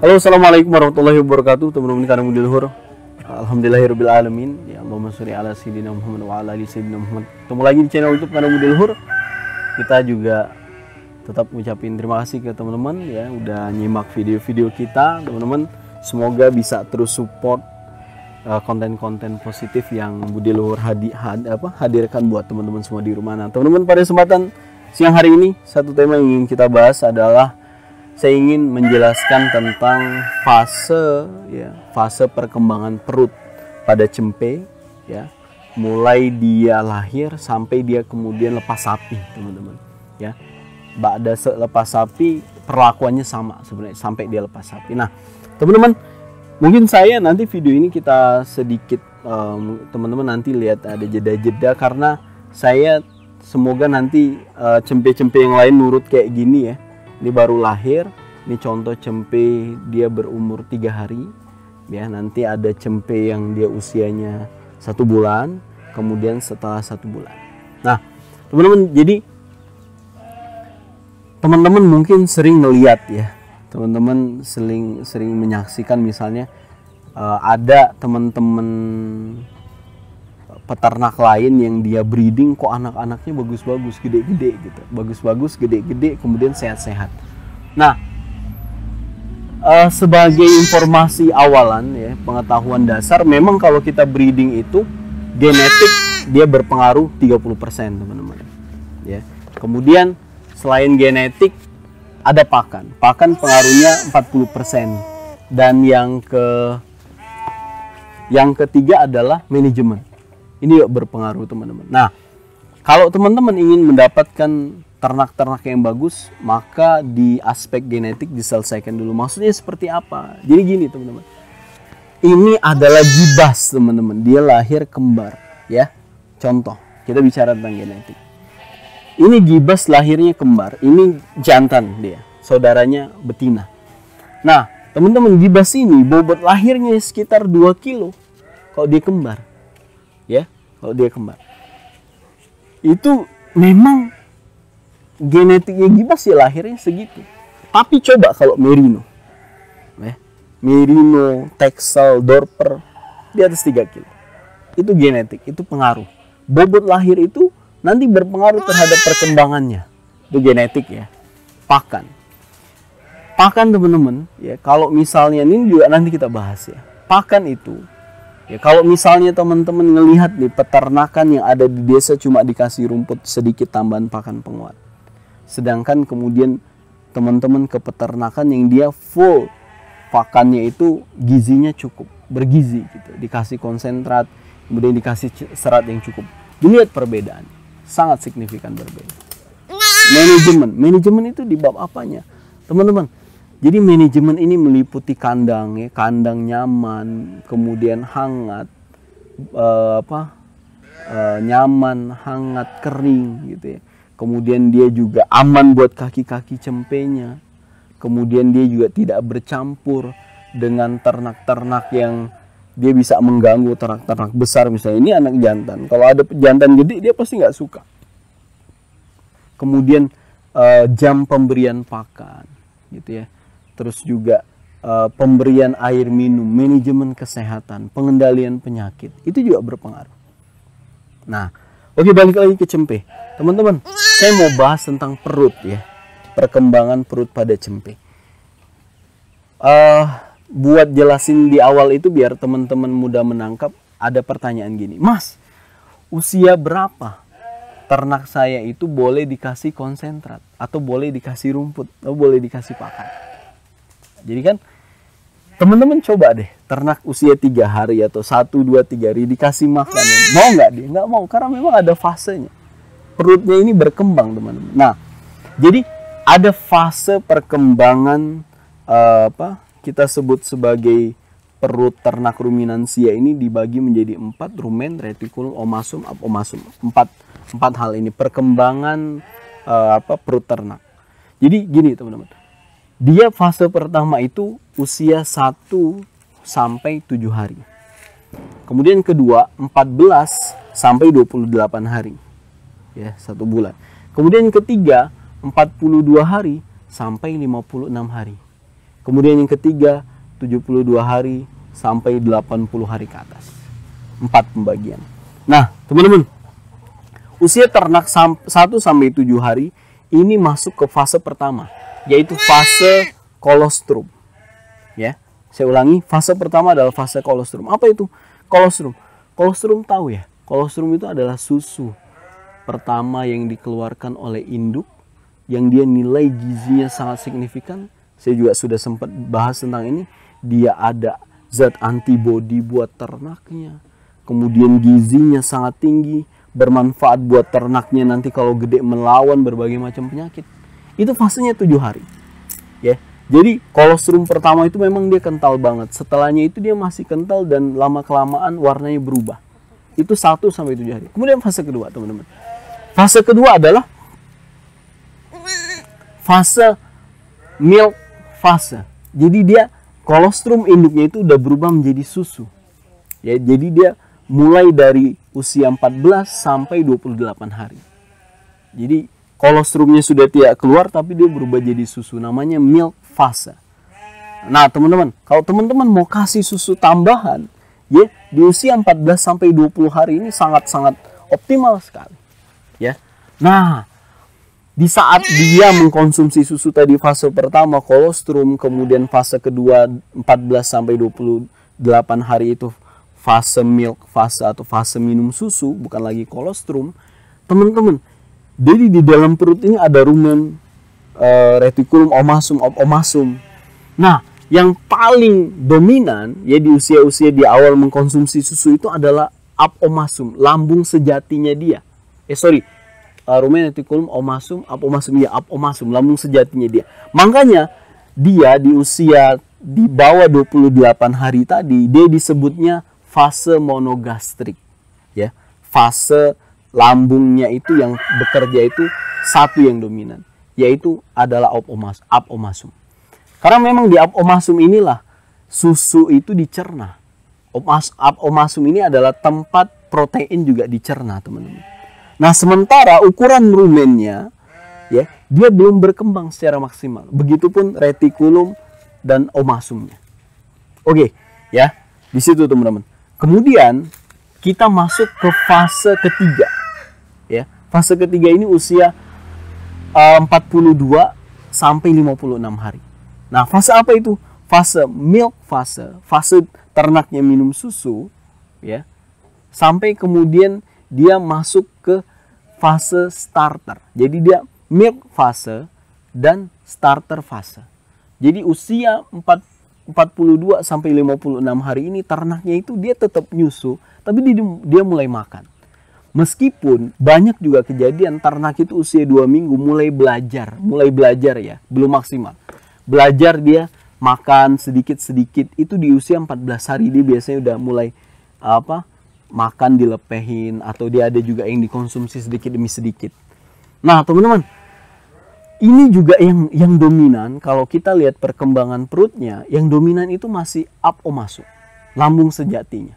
Halo, assalamualaikum warahmatullahi wabarakatuh, teman-teman kami di luhur. Alhamdulillahirabbil alamin. Ya Allahumma sholli ala sayyidina Muhammad wa ala ali sayyidina Muhammad. Ketemu lagi di channel YouTube kami di luhur. Kita juga tetap ngucapin terima kasih ke teman-teman ya udah nyimak video-video kita, teman-teman. Semoga bisa terus support konten-konten positif yang Budi Luhur hadirkan buat teman-teman semua di rumah. Nah, teman-teman, pada kesempatan siang hari ini satu tema yang ingin kita bahas adalah saya ingin menjelaskan tentang fase perkembangan perut pada cempe ya, mulai dia lahir sampai dia kemudian lepas sapi, teman-teman ya. Ba'da lepas sapi perlakuannya sama sebenarnya sampai dia lepas sapi. Nah, teman-teman, mungkin saya nanti video ini kita sedikit teman-teman nanti lihat ada jeda-jeda karena saya semoga nanti cempe-cempe yang lain nurut kayak gini ya. Ini baru lahir, ini contoh cempe dia berumur 3 hari ya. Nanti ada cempe yang dia usianya 1 bulan, kemudian setelah 1 bulan. Nah, teman-teman, jadi teman-teman mungkin sering melihat ya, teman-teman sering menyaksikan misalnya ada teman-teman peternak lain yang dia breeding kok anak-anaknya bagus-bagus, gede-gede gitu. Bagus-bagus, gede-gede, kemudian sehat-sehat. Nah, sebagai informasi awalan ya, pengetahuan dasar, memang kalau kita breeding itu genetik dia berpengaruh 30%, teman-teman. Ya. Kemudian selain genetik ada pakan. Pakan pengaruhnya 40%. Dan yang ketiga adalah manajemen. Ini juga berpengaruh, teman-teman. Nah, kalau teman-teman ingin mendapatkan ternak-ternak yang bagus, maka di aspek genetik diselesaikan dulu. Maksudnya seperti apa? Jadi gini, teman-teman. Ini adalah gibas, teman-teman. Dia lahir kembar, ya. Contoh, kita bicara tentang genetik. Ini gibas lahirnya kembar. Ini jantan dia, saudaranya betina. Nah, teman-teman, gibas ini bobot lahirnya sekitar 2 kilo kalau dia kembar. Ya, kalau dia kembar. Itu memang genetiknya gibas ya lahirnya segitu. Tapi coba kalau merino. Ya, merino, texel, dorper di atas 3 kilo. Itu genetik, itu pengaruh. Bobot lahir itu nanti berpengaruh terhadap perkembangannya. Itu genetik ya. Pakan, teman-teman ya, kalau misalnya ini juga nanti kita bahas ya. Pakan itu ya, kalau misalnya teman-teman ngelihat nih peternakan yang ada di desa cuma dikasih rumput sedikit tambahan pakan penguat. Sedangkan kemudian teman-teman ke peternakan yang dia full pakannya itu gizinya cukup, bergizi gitu. Dikasih konsentrat, kemudian dikasih serat yang cukup. Dilihat perbedaan, sangat signifikan berbeda. Manajemen itu di bab apanya? Teman-teman, jadi manajemen ini meliputi kandang ya, kandang nyaman, kemudian hangat, nyaman, hangat, kering gitu ya. Kemudian dia juga aman buat kaki-kaki cempenya. Kemudian dia juga tidak bercampur dengan ternak-ternak yang dia bisa mengganggu ternak-ternak besar. Misalnya ini anak jantan, kalau ada jantan gede dia pasti nggak suka. Kemudian jam pemberian pakan gitu ya. Terus juga pemberian air minum, manajemen kesehatan, pengendalian penyakit, itu juga berpengaruh. Nah, oke, balik lagi ke cempe. Teman-teman, saya mau bahas tentang perut ya. Perkembangan perut pada cempe. Buat jelasin di awal itu biar teman-teman mudah menangkap, ada pertanyaan gini. Mas, usia berapa ternak saya itu boleh dikasih konsentrat? Atau boleh dikasih rumput? Atau boleh dikasih pakan? Jadi kan teman-teman coba deh ternak usia 3 hari atau 1, 2, 3 hari dikasih makanan, mau nggak dia? Nggak mau, karena memang ada fasenya. Perutnya ini berkembang, teman-teman. Nah, jadi ada fase perkembangan kita sebut sebagai perut ternak ruminansia ini dibagi menjadi 4, rumen, retikulum, omasum, abomasum. 4 hal ini perkembangan perut ternak. Jadi gini, teman-teman. Dia fase pertama itu usia 1 sampai 7 hari. Kemudian kedua 14 sampai 28 hari. Ya, 1 bulan. Kemudian ketiga 42 hari sampai 56 hari. Kemudian yang ketiga 72 hari sampai 80 hari ke atas. 4 pembagian. Nah, teman-teman, usia ternak 1 sampai 7 hari ini masuk ke fase pertama, yaitu fase kolostrum. Ya. Saya ulangi, fase pertama adalah fase kolostrum. Apa itu kolostrum? Kolostrum tahu ya? Kolostrum itu adalah susu pertama yang dikeluarkan oleh induk, yang dia nilai gizinya sangat signifikan. Saya juga sudah sempat bahas tentang ini. Dia ada zat antibodi buat ternaknya. Kemudian gizinya sangat tinggi, bermanfaat buat ternaknya nanti kalau gede melawan berbagai macam penyakit. Itu fasenya 7 hari. Ya. Jadi kolostrum pertama itu memang dia kental banget. Setelahnya itu dia masih kental dan lama-kelamaan warnanya berubah. Itu 1 sampai 7 hari. Kemudian fase kedua, teman-teman. Fase kedua adalah fase milk fase. Jadi dia kolostrum induknya itu udah berubah menjadi susu. Ya, jadi dia mulai dari usia 14 sampai 28 hari. Jadi kolostrumnya sudah tidak keluar tapi dia berubah jadi susu, namanya milk fase. Nah, teman-teman, kalau teman-teman mau kasih susu tambahan, ya, di usia 14 sampai 20 hari ini sangat-sangat optimal sekali. Ya. Nah, di saat dia mengkonsumsi susu tadi fase pertama kolostrum, kemudian fase kedua 14 sampai 28 hari itu fase milk fase atau fase minum susu, bukan lagi kolostrum. Teman-teman, jadi di dalam perut ini ada rumen, retikulum, omasum, omasum. Nah, yang paling dominan ya di usia-usia di awal mengkonsumsi susu itu adalah apomasum, lambung sejatinya dia. Rumen, retikulum, omasum, apomasum, ya apomasum, lambung sejatinya dia. Makanya dia di usia di bawah 28 hari tadi dia disebutnya fase monogastrik. Ya, fase lambungnya itu yang bekerja itu satu yang dominan, yaitu adalah apomasum. Karena memang di apomasum inilah susu itu dicerna. Apomasum ini adalah tempat protein juga dicerna, teman-teman. Nah, sementara ukuran rumennya, ya, dia belum berkembang secara maksimal. Begitupun retikulum dan omasumnya. Oke, ya, di situ teman-teman. Kemudian kita masuk ke fase ketiga. Ya, fase ketiga ini usia 42 sampai 56 hari. Nah, fase apa itu? Fase milk fase, fase ternaknya minum susu, ya. Sampai kemudian dia masuk ke fase starter. Jadi dia milk fase dan starter fase. Jadi usia 42 sampai 56 hari ini ternaknya itu dia tetap nyusu, tapi dia mulai makan. Meskipun banyak juga kejadian ternak itu usia 2 minggu mulai belajar ya, belum maksimal. Belajar dia makan sedikit-sedikit, itu di usia 14 hari dia biasanya udah mulai makan dilepehin, atau dia ada juga yang dikonsumsi sedikit demi sedikit. Nah, teman-teman, ini juga yang dominan. Kalau kita lihat perkembangan perutnya, yang dominan itu masih apomasum, lambung sejatinya.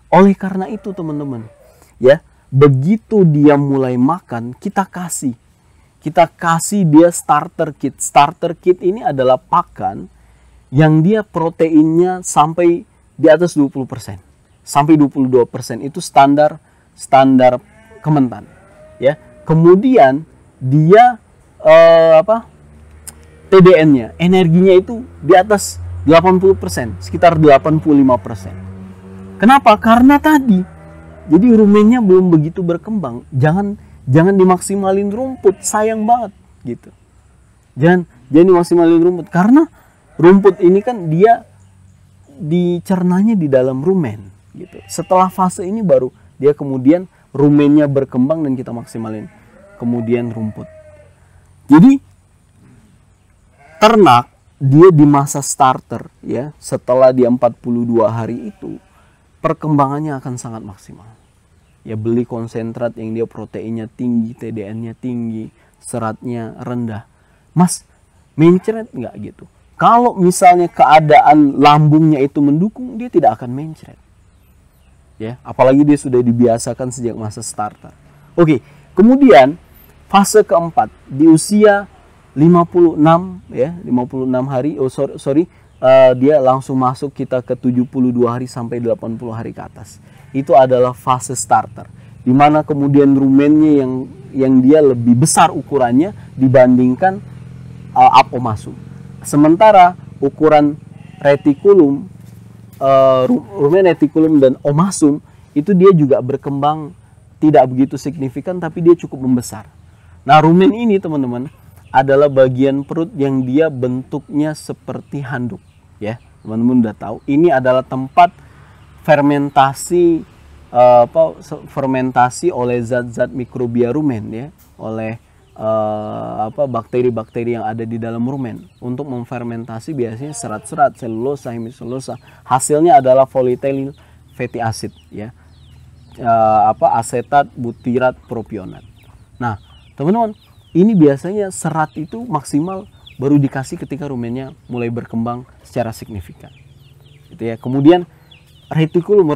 Oleh karena itu, teman-teman, ya, begitu dia mulai makan, kita kasih dia starter kit. Starter kit ini adalah pakan yang dia proteinnya sampai di atas 20%. Sampai 22% itu standar Kementan, ya. Kemudian dia TDN-nya, energinya itu di atas 80%, sekitar 85%. Kenapa? Karena tadi jadi rumennya belum begitu berkembang. Jangan dimaksimalin rumput, sayang banget gitu. Jangan dimaksimalin rumput, karena rumput ini kan dia dicernanya di dalam rumen gitu. Setelah fase ini baru dia kemudian rumennya berkembang dan kita maksimalin kemudian rumput. Jadi ternak dia di masa starter, ya, setelah dia 42 hari itu perkembangannya akan sangat maksimal. Ya, beli konsentrat yang dia proteinnya tinggi, TDN-nya tinggi, seratnya rendah. Mas, mencret nggak gitu? Kalau misalnya keadaan lambungnya itu mendukung, dia tidak akan mencret. Ya, apalagi dia sudah dibiasakan sejak masa starter. Oke, kemudian fase keempat di usia 56 ya, 56 hari, dia langsung masuk kita ke 72 hari sampai 80 hari ke atas. Itu adalah fase starter, dimana kemudian rumennya yang dia lebih besar ukurannya dibandingkan apomasum. Sementara ukuran retikulum, rumen retikulum dan omasum itu dia juga berkembang tidak begitu signifikan, tapi dia cukup membesar. Nah, rumen ini teman-teman adalah bagian perut yang dia bentuknya seperti handuk, ya. Teman-teman udah tahu, ini adalah tempat fermentasi fermentasi oleh zat-zat mikrobia rumen, ya, oleh bakteri-bakteri yang ada di dalam rumen untuk memfermentasi biasanya serat-serat, selulosa, hemiselulosa. Hasilnya adalah volatile fatty acid, ya. Asetat, butirat, propionat. Nah, teman-teman, ini biasanya serat itu maksimal baru dikasih ketika rumennya mulai berkembang secara signifikan. Gitu ya. Kemudian retikulum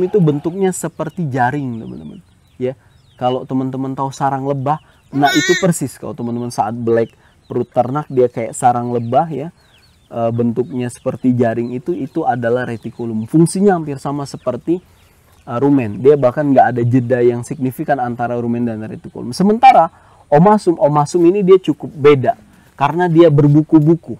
itu bentuknya seperti jaring, teman-teman. Ya. Kalau teman-teman tahu sarang lebah, nah itu persis kalau teman-teman saat black perut ternak dia kayak sarang lebah, ya. Bentuknya seperti jaring itu adalah retikulum. Fungsinya hampir sama seperti rumen. Dia bahkan nggak ada jeda yang signifikan antara rumen dan retikulum. Sementara omasum ini dia cukup beda karena dia berbuku-buku,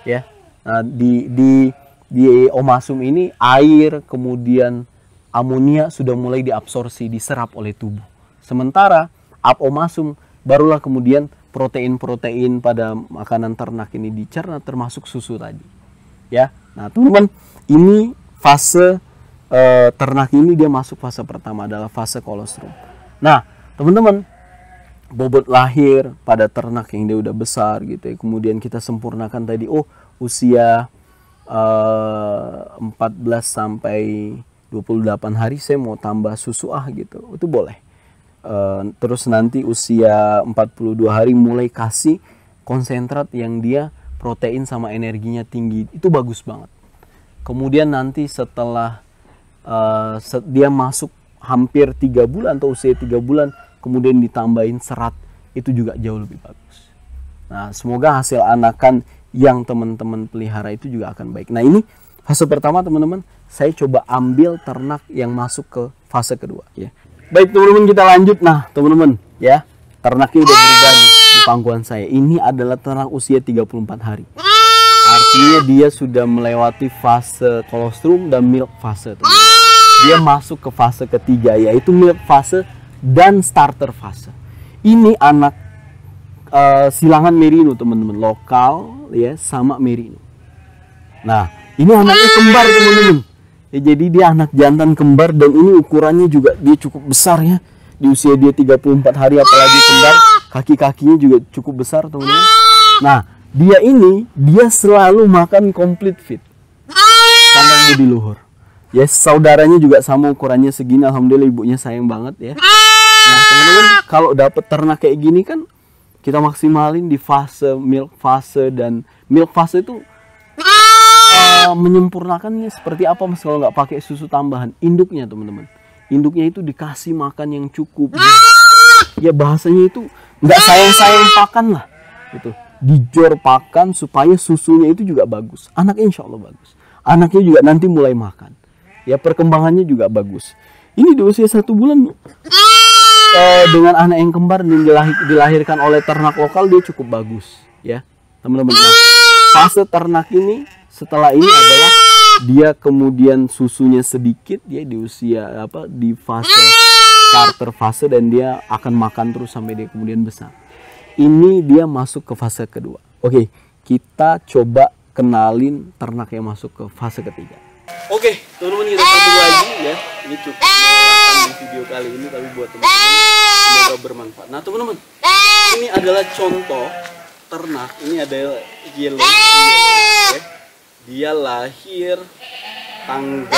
ya. Nah, di omasum ini air kemudian amonia sudah mulai diabsorpsi, diserap oleh tubuh. Sementara apomasum barulah kemudian protein-protein pada makanan ternak ini dicerna, termasuk susu tadi, ya. Nah, teman-teman, ini fase ternak ini dia masuk fase pertama adalah fase kolostrum. Nah, teman-teman, bobot lahir pada ternak yang dia udah besar gitu ya. Kemudian kita sempurnakan tadi, usia 14 sampai 28 hari saya mau tambah susu gitu. Itu boleh. Terus nanti usia 42 hari mulai kasih konsentrat yang dia protein sama energinya tinggi. Itu bagus banget. Kemudian nanti setelah dia masuk hampir 3 bulan atau usia 3 bulan kemudian ditambahin serat, itu juga jauh lebih bagus. Nah, semoga hasil anakan yang teman-teman pelihara itu juga akan baik. Nah, ini fase pertama, teman-teman. Saya coba ambil ternak yang masuk ke fase kedua, ya. Baik, teman-teman, kita lanjut. Nah, teman-teman, ya, ternaknya udah berubah nih di pangkuan saya. Ini adalah ternak usia 34 hari. Artinya dia sudah melewati fase kolostrum dan milk fase, teman-teman. Dia masuk ke fase ketiga, yaitu milk fase dan starter fase. Ini anak silangan merino, teman-teman, lokal, ya, sama merino. Nah, ini anaknya kembar, teman-teman. Ya, jadi dia anak jantan kembar dan ini ukurannya juga dia cukup besar, ya. Di usia dia 34 hari apalagi kembar, kaki-kakinya juga cukup besar, teman-teman. Nah, dia selalu makan complete feed. Kandang budi luhur. Ya, saudaranya juga sama ukurannya segini. Alhamdulillah ibunya sayang banget, ya. Nah, teman-teman, kalau dapat ternak kayak gini kan kita maksimalin di fase milk fase, dan milk fase itu menyempurnakannya seperti apa, Mas, kalau nggak pakai susu tambahan? Induknya, teman-teman. Induknya itu dikasih makan yang cukup. Ya, bahasanya itu nggak sayang-sayang pakan lah. Gitu. Dijor pakan supaya susunya itu juga bagus. Anaknya insya Allah bagus. Anaknya juga nanti mulai makan. Ya, perkembangannya juga bagus. Ini di usia 1 bulan dengan anak yang kembar dan dilahirkan oleh ternak lokal, dia cukup bagus, ya, teman-teman. Nah, fase ternak ini setelah ini adalah dia kemudian susunya sedikit, ya, di usia di fase starter fase, dan dia akan makan terus sampai dia kemudian besar. Ini dia masuk ke fase kedua. Oke, kita coba kenalin ternak yang masuk ke fase ketiga. Oke, teman-teman, kita sambung lagi, ya. Ini cukup melelahkan di video kali ini, tapi buat teman-teman semoga bermanfaat. Nah, teman-teman, ini adalah contoh ternak. Ini ada yellow, ya. Dia lahir tanggal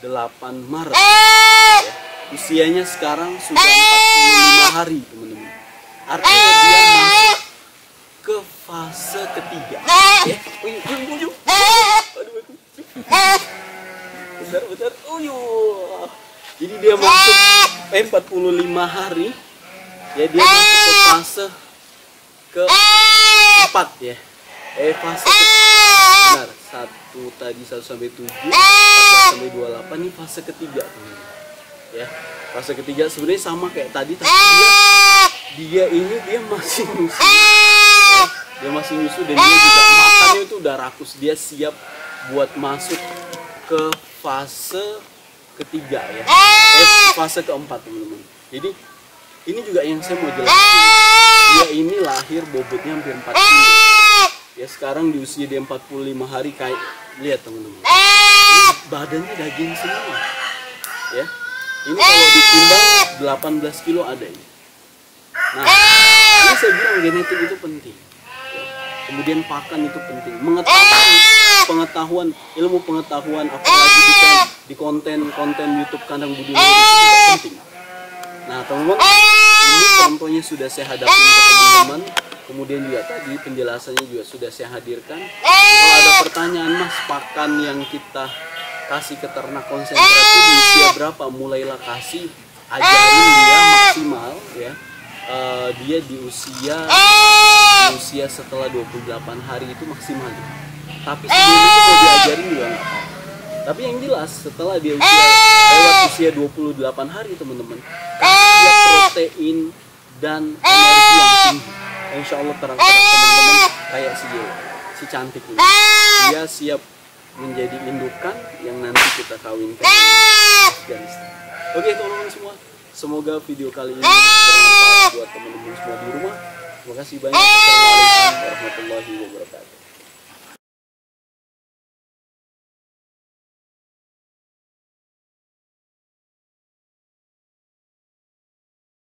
8 Maret, ya. Usianya sekarang sudah 45 hari, teman-teman. Artinya dia masuk ke fase ketiga, ya. Bentar. Jadi dia masuk 45 hari, ya, dia masuk ke fase keempat ya. Fase benar, 1 sampai 7, 14 sampai 28 ini fase ketiga teman-teman. Ya, fase ketiga sebenarnya sama kayak tadi, tapi dia masih nyusu. Ya, dia masih nyusu dan dia juga makannya itu udah rakus, dia siap buat masuk ke fase ketiga ya. Fase keempat teman-teman. Jadi ini juga yang saya mau jelaskan. Dia ini lahir bobotnya hampir 4 kilo. Ya sekarang di usia dia 45 hari, kayak lihat teman-teman. Ini badannya daging semua. Ya. Ini kalau ditimbang 18 kilo ada ini. Nah, ini saya bilang genetik itu penting. Ya. Kemudian pakan itu penting. Pengetahuan, ilmu pengetahuan apalagi di konten YouTube Kandang Budi Luhur itu juga penting. Nah, teman-teman, ini contohnya sudah saya hadapin ke teman-teman. Kemudian juga tadi penjelasannya juga sudah saya hadirkan. Kalau ada pertanyaan, Mas, pakan yang kita kasih ke ternak konsentrasi di usia berapa? Mulailah kasih, ajarin dia maksimal ya. Dia di usia setelah 28 hari itu maksimal. Tapi sebelum itu kalau diajarin juga nggak apa-apa. Tapi yang jelas setelah dia lewat usia 28 hari teman-teman, kasih dia protein dan energi yang tinggi. Insya Allah terang-terang teman-teman kayak si cantik ini. Dia siap menjadi indukan yang nanti kita kawinkan dengan Afghanistan. Oke teman-teman semua, semoga video kali ini bermanfaat buat teman-teman semua di rumah. Terima kasih banyak. Assalamualaikum warahmatullahi wabarakatuh.